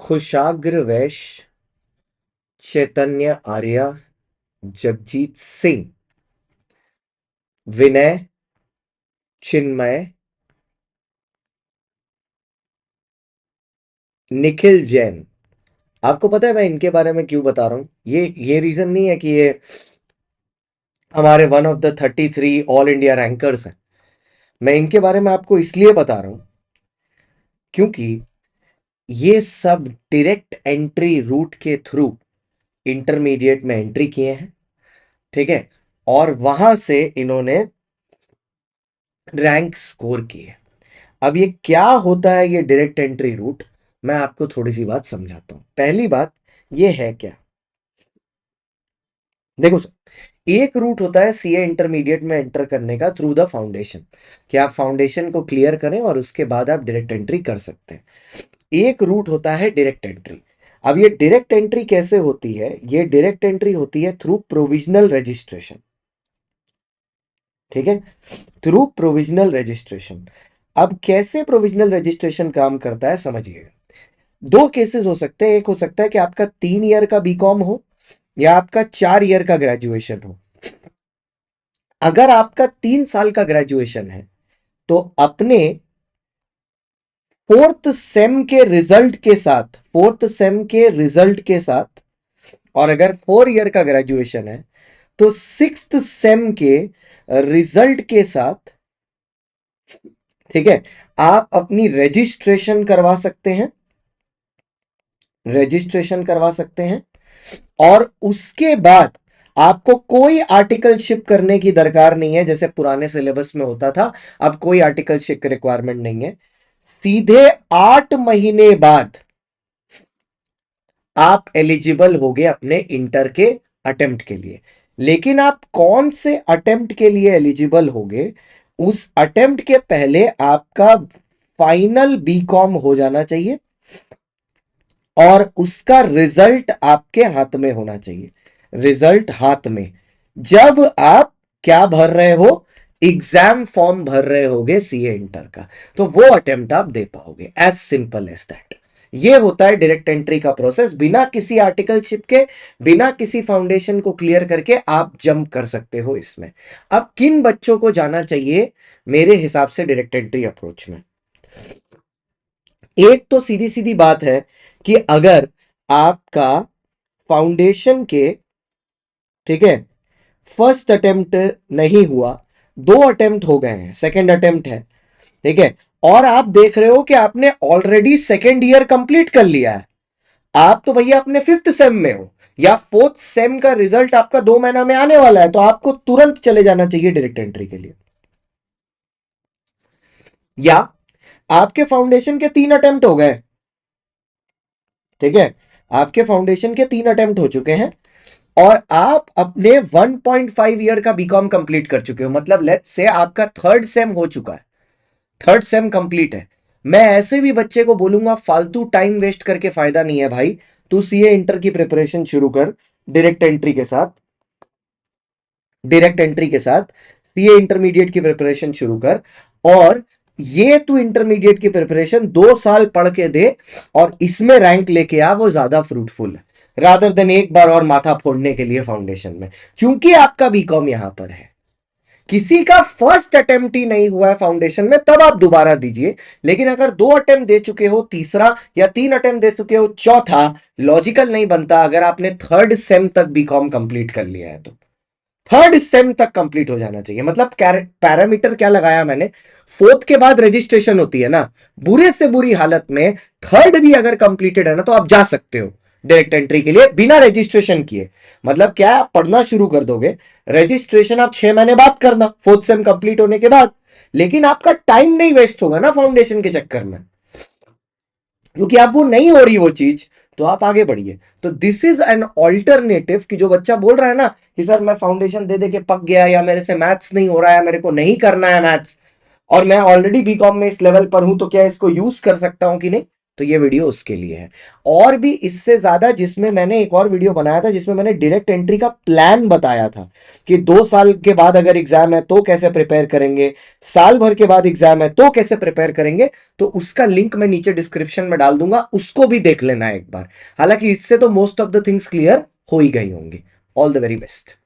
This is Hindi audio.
खुशाग्र वैश्य, चैतन्य आर्या, जगजीत सिंह, विनय, चिन्मय, निखिल जैन। आपको पता है मैं इनके बारे में क्यों बता रहा हूं? ये रीजन नहीं है कि ये हमारे one of the 33 all India rankers हैं। मैं इनके बारे में आपको इसलिए बता रहा हूं क्योंकि ये सब डायरेक्ट एंट्री रूट के थ्रू इंटरमीडिएट में एंट्री किए हैं, ठीक है, और वहां से इन्होंने रैंक स्कोर किए। अब ये क्या होता है ये डायरेक्ट एंट्री रूट, मैं आपको थोड़ी सी बात समझाता हूं। पहली बात ये है क्या, देखो सर, एक रूट होता है सीए इंटरमीडिएट में एंटर करने का थ्रू द फाउंडेशन, कि आप फाउंडेशन को क्लियर करें और उसके बाद आप डायरेक्ट एंट्री कर सकते हैं। एक रूट होता है डायरेक्ट एंट्री। अब ये डायरेक्ट एंट्री कैसे होती है? ये डायरेक्ट एंट्री होती है थ्रू प्रोविजनल रजिस्ट्रेशन, ठीक है, थ्रू प्रोविजनल रजिस्ट्रेशन। अब कैसे प्रोविजनल रजिस्ट्रेशन काम करता है समझिएगा। दो केसेस हो सकते हैं, एक हो सकता है कि आपका 3 ईयर का बीकॉम हो या आपका 4 ईयर का ग्रेजुएशन हो। अगर आपका 3 साल का ग्रेजुएशन है तो अपने फोर्थ सेम के रिजल्ट के साथ, फोर्थ सेम के रिजल्ट के साथ, और अगर 4 ईयर का ग्रेजुएशन है तो सिक्स्थ सेम के रिजल्ट के साथ, ठीक है, आप अपनी रजिस्ट्रेशन करवा सकते हैं, रजिस्ट्रेशन करवा सकते हैं। और उसके बाद आपको कोई आर्टिकलशिप करने की दरकार नहीं है, जैसे पुराने सिलेबस में होता था। अब कोई आर्टिकलशिप की रिक्वायरमेंट नहीं है। सीधे 8 महीने बाद आप एलिजिबल हो गए अपने इंटर के अटेम्प्ट के लिए। लेकिन आप कौन से अटेम्प्ट के लिए एलिजिबल होगे, उस अटेम्प्ट के पहले आपका फाइनल बीकॉम हो जाना चाहिए और उसका रिजल्ट आपके हाथ में होना चाहिए। रिजल्ट हाथ में, जब आप क्या भर रहे हो, एग्जाम फॉर्म भर रहे होगे सीए इंटर का, तो वो अटेम्प्ट आप दे पाओगे। As simple as that. ये होता है डायरेक्ट एंट्री का प्रोसेस। बिना किसी आर्टिकलशिप के, बिना किसी फाउंडेशन को क्लियर करके आप जंप कर सकते हो इसमें। अब किन बच्चों को जाना चाहिए मेरे हिसाब से डायरेक्ट एंट्री अप्रोच में? एक तो सीधी सीधी बात है कि अगर आपका फाउंडेशन के, ठीक है, फर्स्ट अटेम्प्ट नहीं हुआ, 2 अटेम्प्ट हो गए हैं, सेकंड अटेम्प्ट है, ठीक है, और आप देख रहे हो कि आपने ऑलरेडी सेकंड ईयर कंप्लीट कर लिया है, आप तो भैया अपने फिफ्थ सेम में हो या फोर्थ सेम का रिजल्ट आपका 2 महीना में आने वाला है, तो आपको तुरंत चले जाना चाहिए डायरेक्ट एंट्री के लिए। या आपके फाउंडेशन के 3 अटेम्प्ट हो गए, ठीक है, आपके फाउंडेशन के 3 अटेम्प्ट हो चुके हैं और आप अपने 1.5 ईयर का बीकॉम कंप्लीट कर चुके हो, मतलब लेट्स से आपका थर्ड सेम हो चुका है, थर्ड सेम कंप्लीट है। मैं ऐसे भी बच्चे को बोलूंगा फालतू टाइम वेस्ट करके फायदा नहीं है भाई, तू सीए इंटर की प्रिपरेशन शुरू कर डायरेक्ट एंट्री के साथ, डायरेक्ट एंट्री के साथ सीए इंटरमीडिएट की प्रिपरेशन शुरू कर। और ये तू इंटरमीडिएट की प्रिपरेशन 2 साल पढ़ के दे और इसमें रैंक लेके आ, वो ज्यादा फ्रूटफुल है रादर देन एक बार और माथा फोड़ने के लिए फाउंडेशन में। क्योंकि आपका बीकॉम यहां पर है, किसी का फर्स्ट अटेम्प्ट ही नहीं हुआ है फाउंडेशन में, तब आप दोबारा दीजिए। लेकिन अगर 2 अटेम्प्ट दे चुके हो तीसरा, या 3 अटेम्प्ट दे चुके हो चौथा, लॉजिकल नहीं बनता अगर आपने थर्ड सेम तक बीकॉम कंप्लीट कर लिया है तो थर्ड सेम तक कंप्लीट हो जाना चाहिए। मतलब पैरामीटर क्या लगाया मैंने, फोर्थ के बाद रजिस्ट्रेशन होती है ना, बुरे से बुरी हालत में थर्ड भी अगर कंप्लीटेड है ना तो आप जा सकते हो डायरेक्ट एंट्री के लिए बिना रजिस्ट्रेशन किए। मतलब क्या, आप पढ़ना शुरू कर दोगे, रजिस्ट्रेशन आप 6 महीने बाद करना फोर्थ सेम कंप्लीट होने के बाद, लेकिन आपका टाइम नहीं वेस्ट होगा ना फाउंडेशन के चक्कर में, क्योंकि आप वो नहीं हो रही वो चीज, तो आप आगे बढ़िए। तो दिस इज एन ऑल्टरनेटिव कि जो बच्चा बोल रहा है ना कि सर मैं फाउंडेशन दे दे के पक गया, या मेरे से मैथ्स नहीं हो रहा है, मेरे को नहीं करना है मैथ्स, और मैं ऑलरेडी बीकॉम में इस लेवल पर हूं, तो क्या इसको यूज कर सकता हूं कि नहीं? तो ये वीडियो उसके लिए है। और भी इससे ज्यादा, जिसमें मैंने एक और वीडियो बनाया था जिसमें मैंने डायरेक्ट एंट्री का प्लान बताया था कि 2 साल के बाद अगर एग्जाम है तो कैसे प्रिपेयर करेंगे, साल भर के बाद एग्जाम है तो कैसे प्रिपेयर करेंगे, तो उसका लिंक मैं नीचे डिस्क्रिप्शन में डाल दूंगा, उसको भी देख लेना एक बार। हालांकि इससे तो most of the things clear हो ही गई होंगी। All the very best.